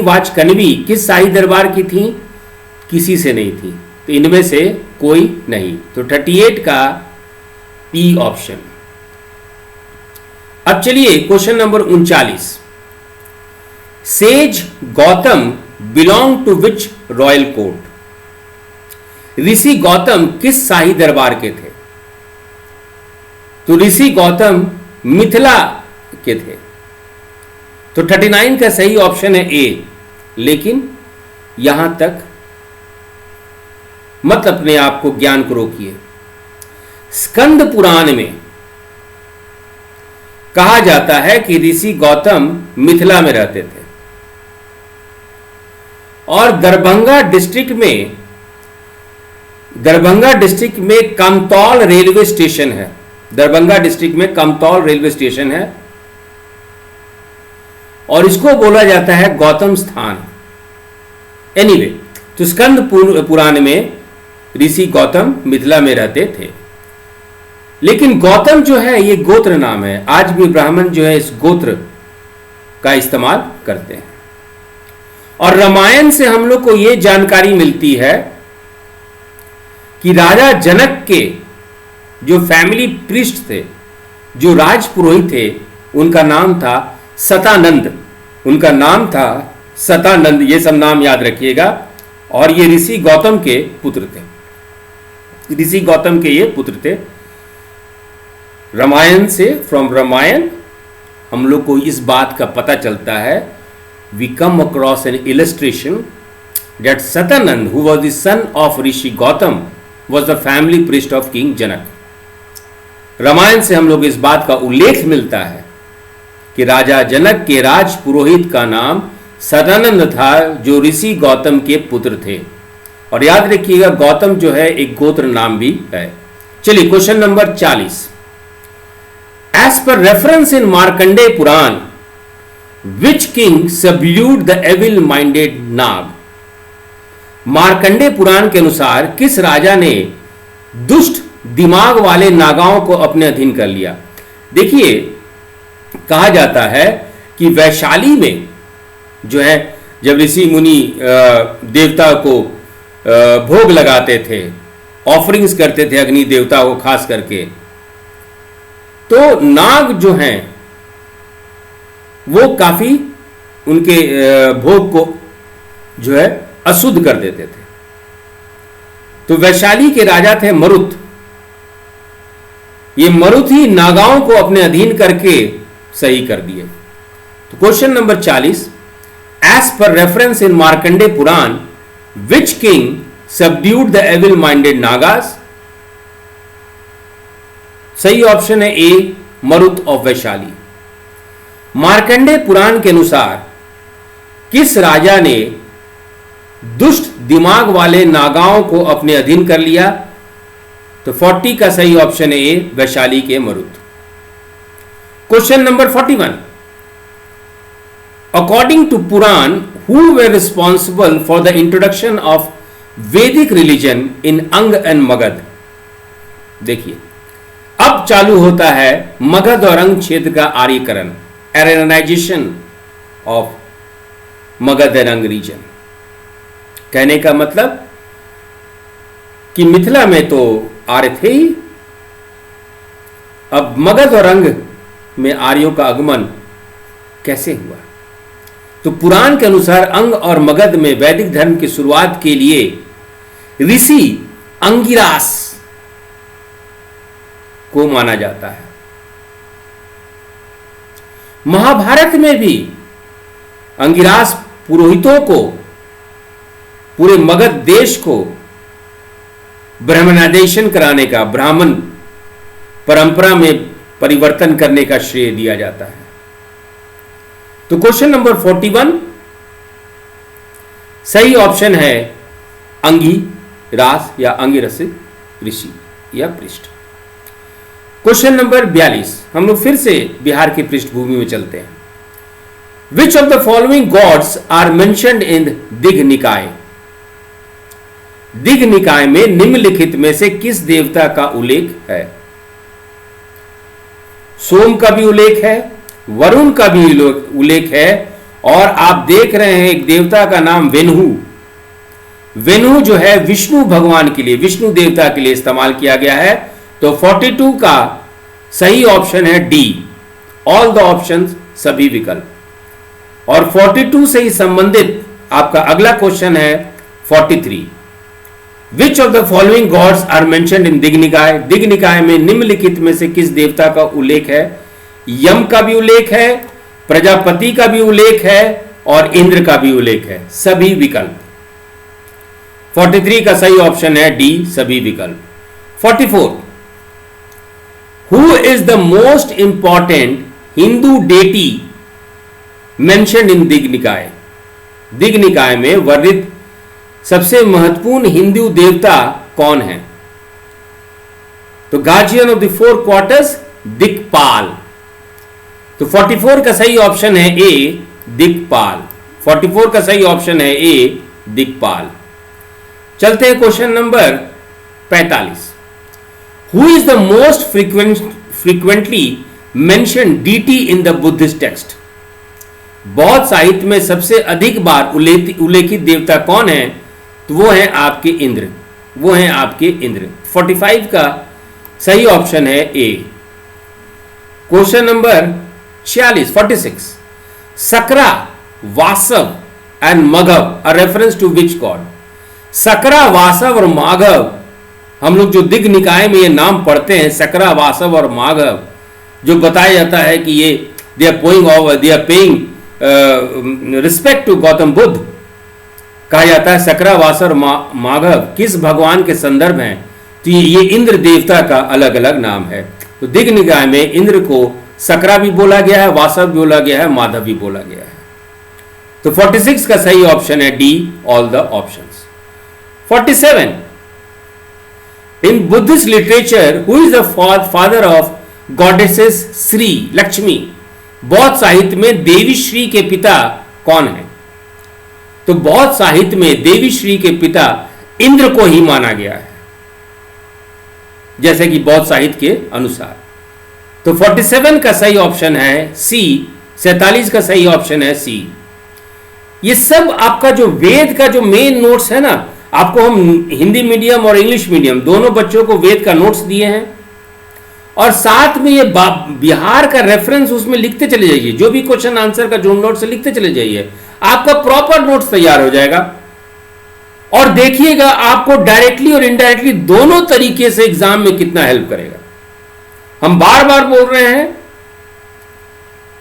[SPEAKER 1] वाचकनवी किस शाही दरबार की थी? किसी से नहीं थी, तो इनमें से कोई नहीं। तो 38 का ई ऑप्शन। अब चलिए question number 39, sage Gautam belong to which royal court? ऋषि गौतम किस शाही दरबार के थे? तो ऋषि गौतम मिथिला के थे। तो 39 का सही ऑप्शन है ए। लेकिन यहां तक मत अपने आप को ज्ञान को रोकिए। स्कंद पुराण में कहा जाता है कि ऋषि गौतम मिथिला में रहते थे और दरभंगा डिस्ट्रिक्ट में कमतौल रेलवे स्टेशन है। दरभंगा डिस्ट्रिक्ट में कमतौल रेलवे स्टेशन है और इसको बोला जाता है गौतम स्थान। एनीवे, तो स्कंद पुराण में ऋषि गौतम मिथिला में रहते थे। लेकिन गौतम जो है ये गोत्र नाम है। आज भी ब्राह्मण जो है इस गोत्र का इस्तेमाल करते हैं। और रामायण से हम लोग को ये जानकारी मिलती है कि राजा जनक के जो फैमिली प्रीस्ट थे, जो राज पुरोहित थे, उनका नाम था सतानंद। ये सब नाम याद रखिएगा। और ये ऋषि गौतम के पुत्र थे। रामायण से, फ्रॉम रामायण हम लोग को इस बात का पता चलता है, we come across an illustration that Shatananda who was the son of rishi Gautam was the family priest of king Janak. Ramayana से हम लोग इस बात का उल्लेख मिलता है कि राजा जनक के राज पुरोहित का नाम सदानंद था, जो ऋषि गौतम के पुत्र थे। और याद रखिएगा, गौतम जो है एक गोत्र नाम भी है। चलिए question number 40। As per reference in Markandeya Purana, which king subdued the evil minded Naga? Markandeya Purana के अनुसार किस राजा ने दुष्ट दिमाग वाले नागाओं को अपने अधीन कर लिया? देखिए, कहा जाता है कि वैशाली में जो है, जब ऋषि मुनि देवता को भोग लगाते थे, ऑफरिंग्स करते थे अग्नि देवता को खास करके, तो नाग जो हैं वो काफी उनके भोग को जो है अशुद्ध कर देते थे। तो वैशाली के राजा थे मरुत। ये मरुत ही नागाओं को अपने अधीन करके सही कर दिए। तो question number 40, as per reference in Markandeya Purana, which king subdued the evil minded Nagas? सही ऑप्शन है ए, मरुत ऑफ वैशाली। मार्कंडे पुराण के अनुसार किस राजा ने दुष्ट दिमाग वाले नागाओं को अपने अधीन कर लिया? तो 40 का सही ऑप्शन है ए, वैशाली के Marut. Question number 41, according to Purana, who were responsible for the introduction of Vedic religion in Anga and Magadh? देखिए, अब चालू होता है मगध और अंग क्षेत्र का आर्यकरण, एरेनाइजेशन ऑफ मगध एंड अंग रीजन। कहने का मतलब कि मिथिला में तो आर्य थे ही, अब मगध और अंग में आर्यों का आगमन कैसे हुआ? तो पुराण के अनुसार अंग और मगध में वैदिक धर्म की शुरुआत के लिए ऋषि अंगिरास को माना जाता है। महाभारत में भी अंगिरास पुरोहितों को, पूरे मगध देश को ब्राह्मणाइजेशन कराने का, ब्राह्मण परंपरा में परिवर्तन करने का श्रेय दिया जाता है। तो क्वेश्चन नंबर 41 सही ऑप्शन है अंगी रास या अंगिरस ऋषि या पृष्ठ। क्वेश्चन नंबर 42, हम लोग फिर से बिहार की पृष्ठभूमि में चलते हैं। Which of the following gods are mentioned in Digha Nikaya? Digha निकाय में निम्नलिखित में से किस देवता का उल्लेख है? सोम का भी उल्लेख है, वरुण का भी उल्लेख है, और आप देख रहे हैं एक देवता का नाम वेनु। वेनु जो है विष्णु भगवान के लिए, विष्णु देवता के लिए इस्तेमाल किया गया है। तो 42 का सही ऑप्शन है डी, ऑल द ऑप्शंस, सभी विकल्प। और 42 से ही संबंधित आपका अगला क्वेश्चन है 43, which of the following gods are mentioned in Digha Nikaya? Digha निकाय में निम्नलिखित में से किस देवता का उल्लेख है? यम का भी उल्लेख है, प्रजापति का भी उल्लेख है, और इंद्र का भी उल्लेख है, सभी विकल्प। 43 का सही ऑप्शन है डी, सभी विकल्प। 44, who is the most important Hindu deity mentioned in Digha Nikaya? Digha निकाय में वर्णित सबसे महत्वपूर्ण हिंदू देवता कौन है? तो गार्जियन ऑफ द 4 क्वार्टर्स, दिक्पाल। तो 44 का सही ऑप्शन है ए, दिक्पाल। 44 का सही ऑप्शन है ए, दिक्पाल। चलते हैं question number 45, who is the most frequently mentioned in the Buddhist text? बौद्ध साहित्य में सबसे अधिक बार उल्लेखित देवता कौन है? तो वो है आपके इंद्र, वो है आपके इंद्र। 45 का सही ऑप्शन है ए। Question number 46, Sakra, Vasava and Magadh are reference to which God? Sakra, वासव और माघव, हम लोग जो दिघ निकाय में ये नाम पढ़ते हैं, सकरा, वासव और माघव, जो बताया जाता है कि ये they are paying respect to Gautam Buddha, कहा जाता है सकरा, वासव और माघव किस भगवान के संदर्भ हैं? तो ये इंद्र देवता का अलग अलग नाम है। तो दिग निकाय में इंद्र को सकरा भी बोला गया है, वासव भी बोला गया है, माधव भी बोला गया है। तो 46 का सही ऑप्शन है D, all the options. 47, in Buddhist literature who is the father of goddesses Shri Lakshmi? बौद्ध साहित्य में देवी श्री के पिता कौन है? तो बौद्ध साहित्य में देवी श्री के पिता इंद्र को ही माना गया है, जैसे कि बौद्ध साहित्य के अनुसार। तो 47 का सही ऑप्शन है सी, 47 का सही ऑप्शन है सी। ये सब आपका जो वेद का जो मेन नोट्स है ना, आपको हम हिंदी मीडियम और इंग्लिश मीडियम दोनों बच्चों को वेद का नोट्स दिए हैं, और साथ में ये बिहार का रेफरेंस उसमें लिखते चले जाइए। जो भी क्वेश्चन आंसर का जो नोट्स लिखते चले जाइए, आपका प्रॉपर नोट्स तैयार हो जाएगा। और देखिएगा आपको डायरेक्टली और इनडायरेक्टली दोनों तरीके से एग्जाम में कितना हेल्प करेगा। हम बार बार बोल रहे हैं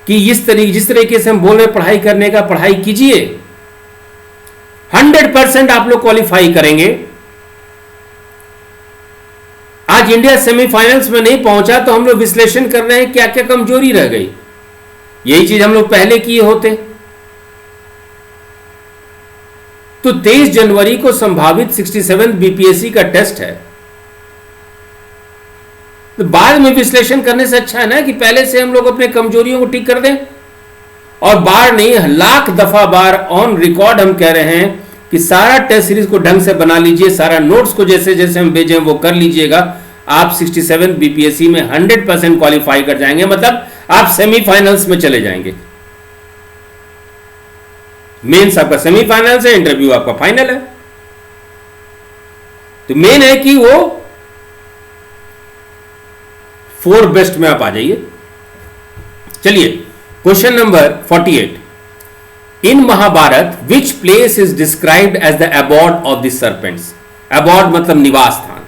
[SPEAKER 1] कि जिस तरीके से हम बोल रहे हैं पढ़ाई करने का, पढ़ाई कीजिए, 100% आप लोग क्वालिफाई करेंगे। आज इंडिया सेमीफाइनल्स में नहीं पहुंचा तो हम लोग विश्लेषण कर रहे हैं क्या क्या कमजोरी रह गई। यही चीज हम लोग पहले किए होते। तो 23 जनवरी को संभावित 67 बीपीएससी का टेस्ट है, तो बाद में विश्लेषण करने से अच्छा है ना कि पहले से हम लोग अपने कमजोरियों को ठीक कर दें। और बार नहीं, लाख दफा बार ऑन रिकॉर्ड हम कह रहे हैं कि सारा टेस्ट सीरीज को ढंग से बना लीजिए, सारा नोट्स को जैसे जैसे हम भेजें वो कर लीजिएगा। आप 67 बीपीएससी में 100% क्वालिफाई कर जाएंगे, मतलब आप सेमीफाइनल्स में चले जाएंगे। मेंस आपका सेमीफाइनल है, इंटरव्यू आपका फाइनल है। तो मेन है कि वो 4 बेस्ट में आप आ जाइए। चलिए question number 48, in Mahabharata which place is described as the abode of the serpents? Abode मतलब निवास स्थान।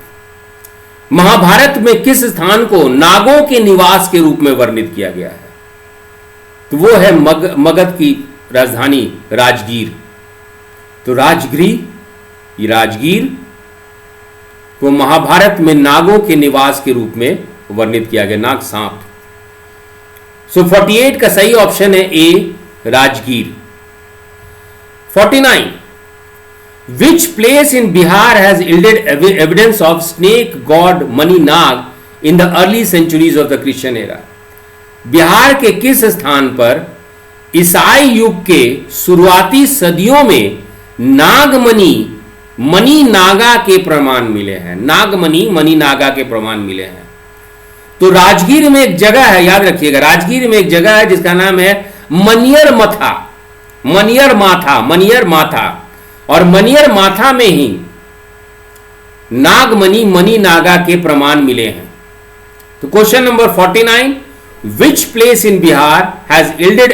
[SPEAKER 1] महाभारत में किस स्थान को नागों के निवास के रूप में वर्णित किया गया है? तो वो है मगध की राजधानी राजगीर। तो राजगीर को महाभारत में नागों के निवास के रूप में वर्णित किया गया, नाग सांप। सो 48 का सही ऑप्शन है ए, Rajgir. 49, which place in Bihar has yielded evidence of snake god Mani Nag in the early centuries of the Christian era? Bihar के किस स्थान पर ईसाई युग के शुरुआती सदियों में नागमणि मणि नागा के प्रमाण मिले हैं? नागमणि मणि नागा के प्रमाण मिले हैं। तो राजगीर में एक जगह है, याद रखिएगा, राजगीर में एक जगह है जिसका नाम है मनियर माथा। और मनियर माथा में ही नागमणि मणि नागा के प्रमाण मिले हैं। तो question number 49, which place in Bihar has yielded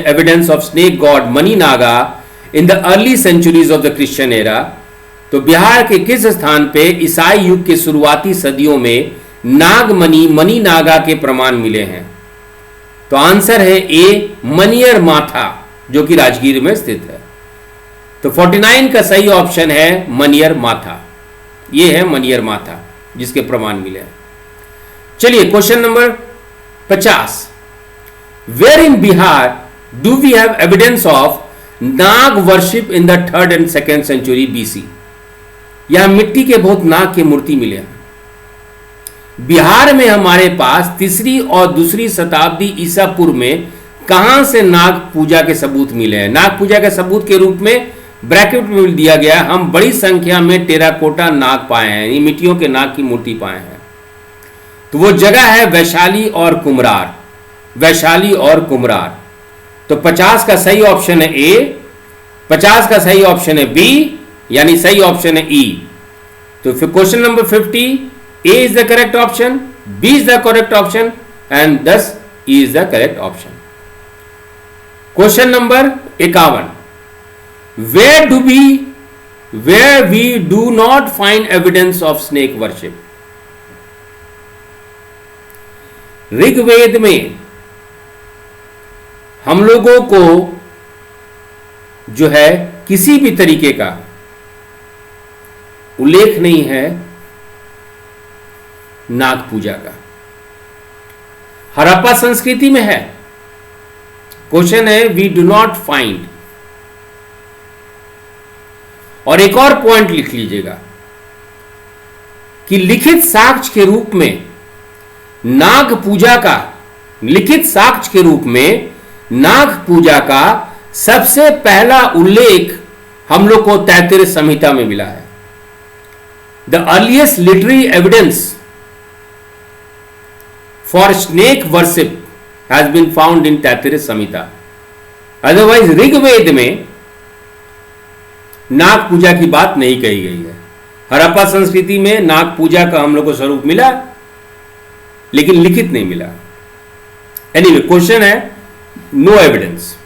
[SPEAKER 1] evidence of snake god Mani Naga in the early centuries of the Christian era? तो बिहार के किस स्थान पे ईसाई युग के शुरुआती सदियों में नागमणि मणि नागा के प्रमाण मिले हैं? तो आंसर है ए, मनियर माथा, जो कि राजगीर में स्थित है। तो 49 का सही ऑप्शन है मनियर माथा। ये है मनियर माथा जिसके प्रमाण मिले हैं। चलिए question number 50, where in Bihar do we have evidence of naga worship in the 3rd and 2nd century BC? यहां मिट्टी के बहुत नाग की मूर्ति मिले हैं। बिहार में हमारे पास 3री और 2री शताब्दी ईसा पूर्व में कहां से नाग पूजा के सबूत मिले हैं? नाग पूजा के सबूत के रूप में ब्रैकेट में दिया गया, हम बड़ी संख्या में टेराकोटा नाग पाए हैं, ये मिट्टियों के नाग की मूर्ति पाए हैं। तो वो जगह है वैशाली और कुम्हरार। तो 50 का सही ऑप्शन है ए, 50 का सही ऑप्शन है बी, यानी सही ऑप्शन है ई। तो फिर question number 50, A is the correct option, B is the correct option and thus E is the correct option. Question number 51, where we do not find evidence of snake worship? Rigveda में हम लोगों को जो है किसी भी तरीके का उल्लेख नहीं है नाग पूजा का। हड़प्पा संस्कृति में है। क्वेश्चन है वी डू नॉट फाइंड। और एक और पॉइंट लिख लीजिएगा कि लिखित साक्ष्य के रूप में नाग पूजा का, लिखित साक्ष्य के रूप में नाग पूजा का सबसे पहला उल्लेख हम लोग को तैत्तिरीय संहिता में मिला है। The earliest literary evidence for snake worship has been found in Taittiriya Samhita. Otherwise Rigveda में नाग पूजा की बात नहीं कही गई है। हड़प्पा संस्कृति में नाग पूजा का हम लोग को स्वरूप मिला, लेकिन लिखित नहीं मिला। एनीवे, क्वेश्चन है नो एविडेंस,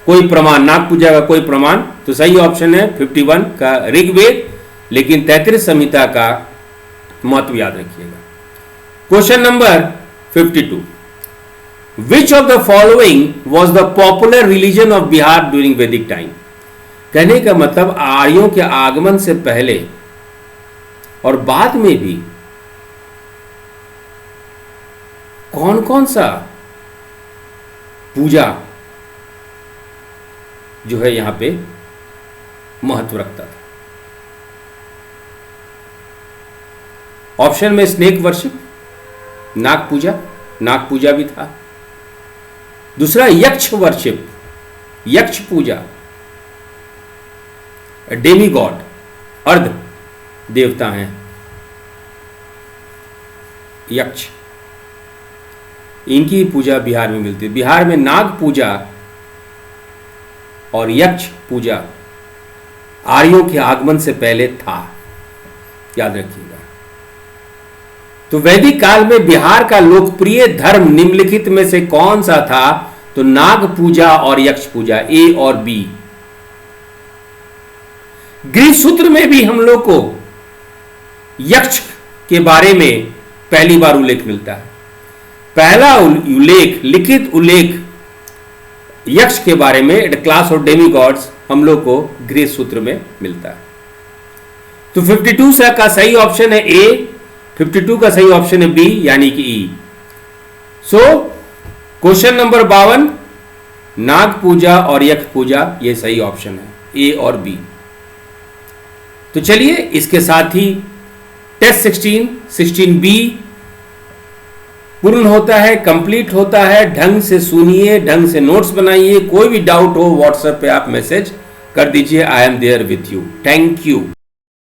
[SPEAKER 1] कोई प्रमाण, नाग पूजा का कोई प्रमाण। तो सही ऑप्शन है 51 का ऋग्वेद, लेकिन तैत्तिरीय संहिता का महत्व याद रखिएगा। Question number 52, which of the following was the popular religion of Bihar during वैदिक टाइम। कहने का मतलब आर्यों के आगमन से पहले और बाद में भी कौन कौन सा पूजा जो है यहां पे महत्व रखता था। ऑप्शन में स्नेक वर्शिप, नाग पूजा भी था। दूसरा यक्ष वर्शिप, यक्ष पूजा, डेमी गॉड, अर्ध देवता हैं यक्ष, इनकी पूजा बिहार में मिलती है। बिहार में नाग पूजा और यक्ष पूजा आर्यों के आगमन से पहले था, याद रखिएगा। तो वैदिक काल में बिहार का लोकप्रिय धर्म निम्नलिखित में से कौन सा था। तो नाग पूजा और यक्ष पूजा, ए और बी। गृह सूत्र में भी हम लोग को यक्ष के बारे में पहली बार उल्लेख मिलता है। पहला उल्लेख, लिखित उल्लेख यक्ष के बारे में, क्लास ऑफ डेमी गॉड्स, हम लोग को गृह सूत्र में मिलता है। तो 52 का सही ऑप्शन है ए, 52 का सही ऑप्शन है बी, यानी कि ई। सो क्वेश्चन नंबर 52, नाग पूजा और यक्ष पूजा, ये सही ऑप्शन है, ए और बी। तो चलिए इसके साथ ही टेस्ट 16B पूर्ण होता है, कंप्लीट होता है। ढंग से सुनिए, ढंग से नोट्स बनाइए। कोई भी डाउट हो व्हाट्सएप पे आप मैसेज कर दीजिए। I am there with you. Thank you.